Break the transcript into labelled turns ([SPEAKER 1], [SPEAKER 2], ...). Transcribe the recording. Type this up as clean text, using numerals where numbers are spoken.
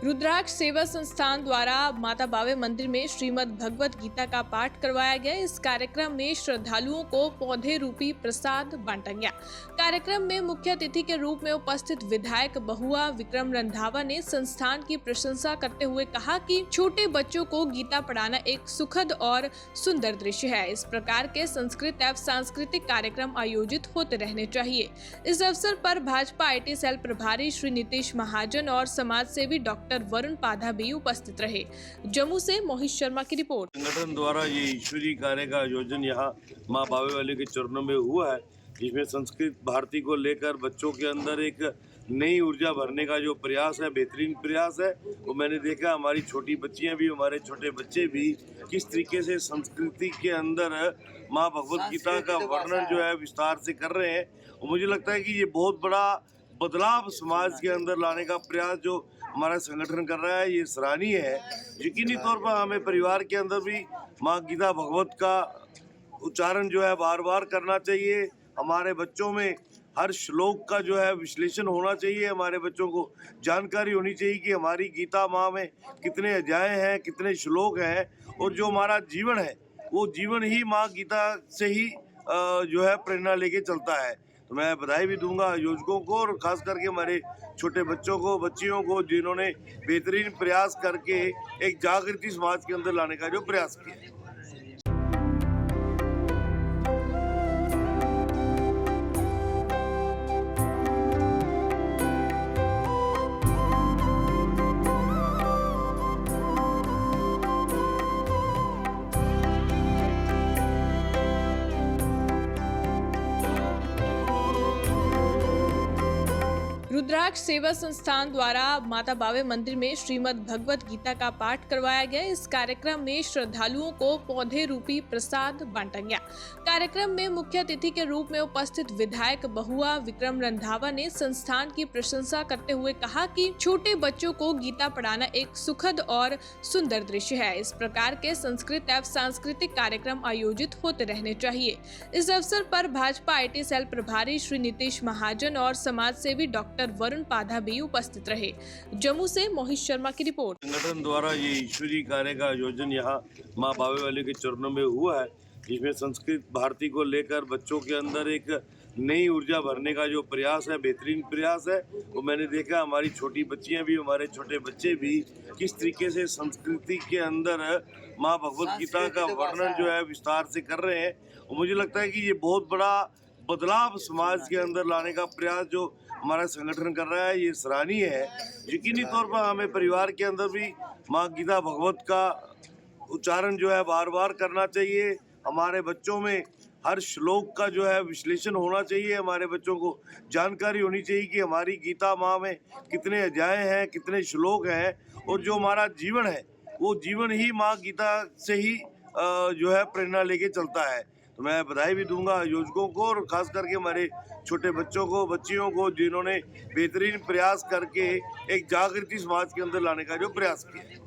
[SPEAKER 1] रुद्राक्ष सेवा संस्थान द्वारा माता बावे मंदिर में श्रीमद् भगवत गीता का पाठ करवाया गया। इस कार्यक्रम में श्रद्धालुओं को पौधे रूपी प्रसाद बांटा गया। कार्यक्रम में मुख्य अतिथि के रूप में उपस्थित विधायक बहुआ विक्रम रंधावा ने संस्थान की प्रशंसा करते हुए कहा कि छोटे बच्चों को गीता पढ़ाना एक सुखद और सुंदर दृश्य है। इस प्रकार के संस्कृत एवं सांस्कृतिक कार्यक्रम आयोजित होते रहने चाहिए। इस अवसर पर भाजपा IT सेल प्रभारी श्री नीतीश महाजन और समाज सेवी डॉक्टर वरुण पाधा भी उपस्थित रहे। जम्मू से मोहित शर्मा की रिपोर्ट।
[SPEAKER 2] संगठन द्वारा ये ईश्वरीय कार्य का आयोजन यहाँ माँ बावे वाले के चरणों में हुआ है, जिसमें संस्कृत भारती को लेकर बच्चों के अंदर एक नई ऊर्जा भरने का जो प्रयास है, बेहतरीन प्रयास है। वो मैंने देखा हमारी छोटी बच्चियां भी, हमारे छोटे बच्चे भी किस तरीके से संस्कृति के अंदर माँ भगवत गीता का वर्णन जो है विस्तार से कर रहे हैं। और मुझे लगता है कि ये बहुत बड़ा बदलाव समाज के अंदर लाने का प्रयास जो हमारा संगठन कर रहा है, ये सराहनीय है। यकीनी तौर पर हमें परिवार के अंदर भी माँ गीता भगवत का उच्चारण जो है बार बार करना चाहिए। हमारे बच्चों में हर श्लोक का जो है विश्लेषण होना चाहिए। हमारे बच्चों को जानकारी होनी चाहिए कि हमारी गीता माँ में कितने अध्याय हैं, कितने श्लोक हैं, और जो हमारा जीवन है वो जीवन ही माँ गीता से ही जो है प्रेरणा लेके चलता है। तो मैं बधाई भी दूंगा आयोजकों को, और खास करके हमारे छोटे बच्चों को, बच्चियों को, जिन्होंने बेहतरीन प्रयास करके एक जागृति समाज के अंदर लाने का जो प्रयास किया।
[SPEAKER 1] रुद्राक्ष सेवा संस्थान द्वारा माता बावे मंदिर में श्रीमद् भगवत गीता का पाठ करवाया गया। इस कार्यक्रम में श्रद्धालुओं को पौधे रूपी प्रसाद बांटा गया। कार्यक्रम में मुख्य अतिथि के रूप में उपस्थित विधायक बहुआ विक्रम रंधावा ने संस्थान की प्रशंसा करते हुए कहा कि छोटे बच्चों को गीता पढ़ाना एक सुखद और सुंदर दृश्य है। इस प्रकार के संस्कृत एवं सांस्कृतिक कार्यक्रम आयोजित होते रहने चाहिए। इस अवसर पर भाजपा IT सेल प्रभारी श्री नीतीश महाजन और समाज सेवी डॉक्टर वरुण पाधा भी उपस्थित रहे। जम्मू से मोहित शर्मा की रिपोर्ट।
[SPEAKER 2] संगठन द्वारा ये ईश्वरीय कार्य का आयोजन यहाँ माँ बावे वाले के चरणों में हुआ है, जिसमें संस्कृत भारती को लेकर बच्चों के अंदर एक नई ऊर्जा भरने का जो प्रयास है, बेहतरीन प्रयास है। वो मैंने देखा हमारी छोटी बच्चियां भी, हमारे छोटे बच्चे भी किस तरीके से संस्कृति के अंदर माँ भगवत गीता का वर्णन जो है विस्तार से कर रहे हैं। और मुझे लगता है कि ये बहुत बड़ा बदलाव समाज के अंदर लाने का प्रयास जो हमारा संगठन कर रहा है, ये सराहनीय है। यकीनी तौर पर हमें परिवार के अंदर भी माँ गीता भगवत का उच्चारण जो है बार बार करना चाहिए। हमारे बच्चों में हर श्लोक का जो है विश्लेषण होना चाहिए। हमारे बच्चों को जानकारी होनी चाहिए कि हमारी गीता माँ में कितने अध्याय हैं, कितने श्लोक हैं, और जो हमारा जीवन है वो जीवन ही माँ गीता से ही जो है प्रेरणा लेके चलता है। तो मैं बधाई भी दूंगा आयोजकों को, और खास करके हमारे छोटे बच्चों को, बच्चियों को, जिन्होंने बेहतरीन प्रयास करके एक जागृति समाज के अंदर लाने का जो प्रयास किया।